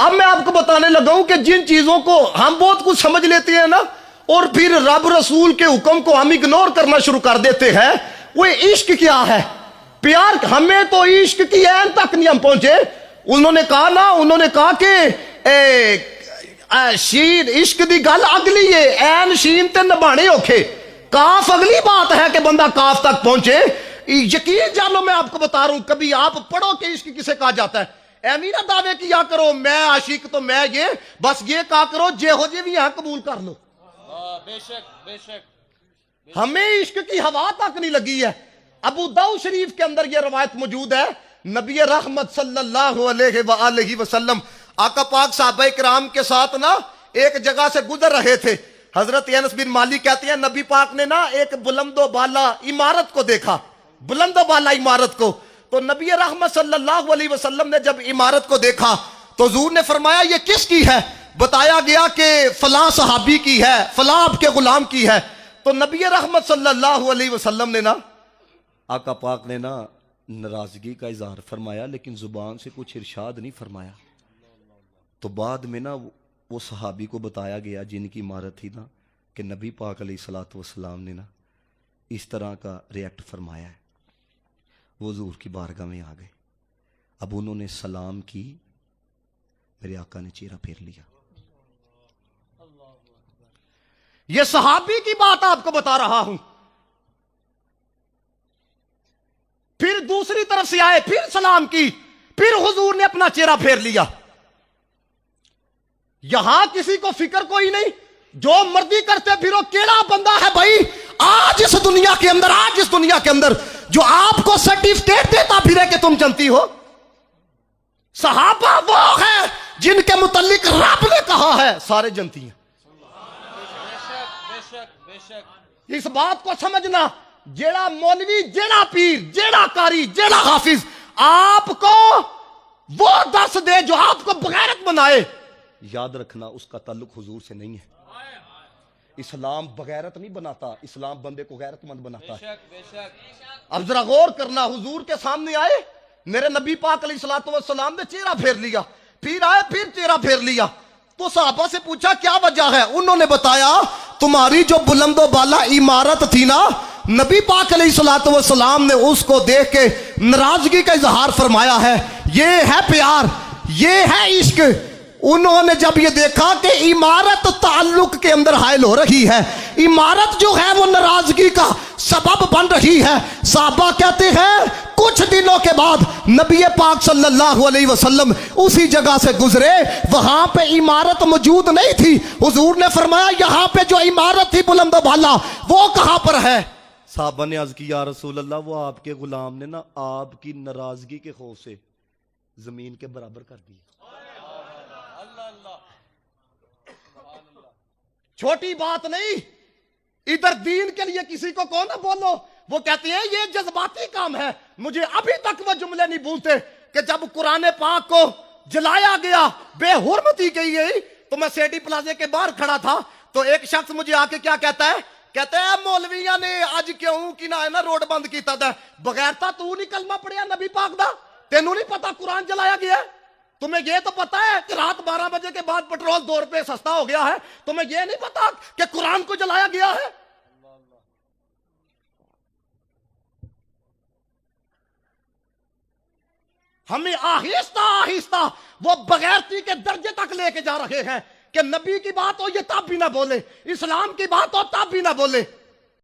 अब मैं आपको बताने लगा हूं कि जिन चीजों को हम बहुत कुछ समझ लेते हैं ना, और फिर रब रसूल के हुक्म को हम इग्नोर करना शुरू कर देते हैं, वो इश्क क्या है, प्यार। हमें तो इश्क की ऐन तक नहीं हम पहुंचे। उन्होंने कहा ना, उन्होंने कहा कि शीन इश्क दी गल अगली है, ऐन शीन ते नभाने औखे। काफ अगली बात है कि बंदा काफ तक पहुंचे। यकीन जानो मैं आपको बता रहा हूं, कभी आप पढ़ो कि इश्क किसे कहा जाता है। ऐमी ना दावे किया करो मैं आशिक तो मैं ये, बस ये कहा करो जे हो जे भी यहां कबूल कर लो। बेशक बेशक। हमें इश्क की हवा तक नहीं लगी है। अबू दाऊद शरीफ के अंदर यह रवायत मौजूद है, नबी रहमत सल्लल्लाहु अलैहि वसल्लम आका पाक साहबा किराम के साथ ना एक जगह से गुजर रहे थे। हजरत अनस बिन मालिक कहते हैं नबी पाक ने ना एक बुलंदो बाला इमारत को देखा, बुलंदो बाला इमारत को। तो नबी रहमत सल्लल्लाहु अलैहि वसल्लम ने जब इमारत को देखा तो हुजूर ने फरमाया ये किसकी है। बताया गया कि फलां सहाबी की है, फलां आपके गुलाम की है। तो नबी रहमत सल्लल्लाहु अलैहि वसल्लम ने ना, आका पाक ने ना नाराजगी का इजहार फरमाया, लेकिन जुबान से कुछ इरशाद नहीं फरमाया। तो बाद में ना वो सहाबी को बताया गया जिनकी इमारत थी ना, कि नबी पाक अलैहिस्सलातु वस्सलाम ने ना इस तरह का रिएक्ट फरमाया है। वो हुजूर की बारगाह में आ गए। अब उन्होंने सलाम की, मेरे आका ने चेहरा फेर लिया। ये सहाबी की बात आपको बता रहा हूं। फिर दूसरी तरफ से आए, फिर सलाम की, फिर हुजूर ने अपना चेहरा फेर लिया। यहां किसी को फिक्र कोई नहीं, जो मर्जी करते फिरो। केड़ा बंदा है भाई आज इस दुनिया के अंदर, आज इस दुनिया के अंदर जो आपको सर्टिफिकेट देता फिरे कि तुम जनती हो। सहाबा वो है जिनके मुतल्लिक रब ने कहा है सारे जनती हैं। इस बात को समझना, जेड़ा मौलवी, जेड़ा पीर, जेड़ा कारी, जेड़ा हाफिज आपको वो दर्श दे जो आपको बगैरत बनाए, याद रखना उसका ताल्लुक हुजूर से नहीं है। इस्लाम बगैरत नहीं बनाता, इस्लाम बंदे को गैरतमंद बनाता है। अब जरा गौर करना, हुजूर के सामने आए, मेरे नबी पाक अलैहिस्सलातु वस्सलाम ने चेहरा फेर लिया, फिर आए, फिर चेहरा फेर लिया। तो सहाबा से पूछा क्या वजह है। उन्होंने बताया तुम्हारी जो बुलंदो बाला इमारत थी ना, नबी पाक अलैहिस्सलातु वस्सलाम ने उसको देख के नाराजगी का इजहार फरमाया है। ये है प्यार, ये है इश्क। उन्होंने जब ये देखा कि इमारत ताल्लुक के अंदर हायल हो रही है, इमारत जो है वो नाराजगी का सबब बन रही है, साहबा कहते हैं कुछ दिनों के बाद नबी पाक सल्लल्लाहु अलैहि वसल्लम उसी जगह से गुजरे, वहां पे इमारत मौजूद नहीं थी। हुजूर ने फरमाया यहां पे जो इमारत थी बुलंद वाला वो कहां पर है। साहबा ने अर्ज किया रसूल अल्लाह, वो आपके गुलाम ने ना आपकी नाराजगी के खौफ से जमीन के बराबर कर दी। छोटी बात नहीं, इधर दीन के लिए किसी को कौन ना बोलो। वो कहते हैं ये जज्बाती काम है। मुझे अभी तक वो जुमले नहीं भूलते कि जब कुरान पाक को जलाया गया, बेहुरमती की गई, तो मैं सेठी प्लाजे के बाहर खड़ा था। तो एक शख्स मुझे आके क्या कहता है, कहते हैं मौलविया ने आज क्यों कि ना है ना रोड बंद किया था, बगैरता तू नहीं कलमा पढ़िया नबी पाक दा, तेनू नहीं पता कुरान जलाया गया है। तुम्हें यह तो पता है कि रात 12 बजे के बाद पेट्रोल 2 रुपए सस्ता हो गया है। तुम्हें यह नहीं पता कि कुरान को जलाया गया है। हमें आहिस्ता आहिस्ता वो बगैरती के दर्जे तक लेके जा रहे हैं कि नबी की बात हो ये तब भी ना बोले, इस्लाम की बात हो तब भी ना बोले।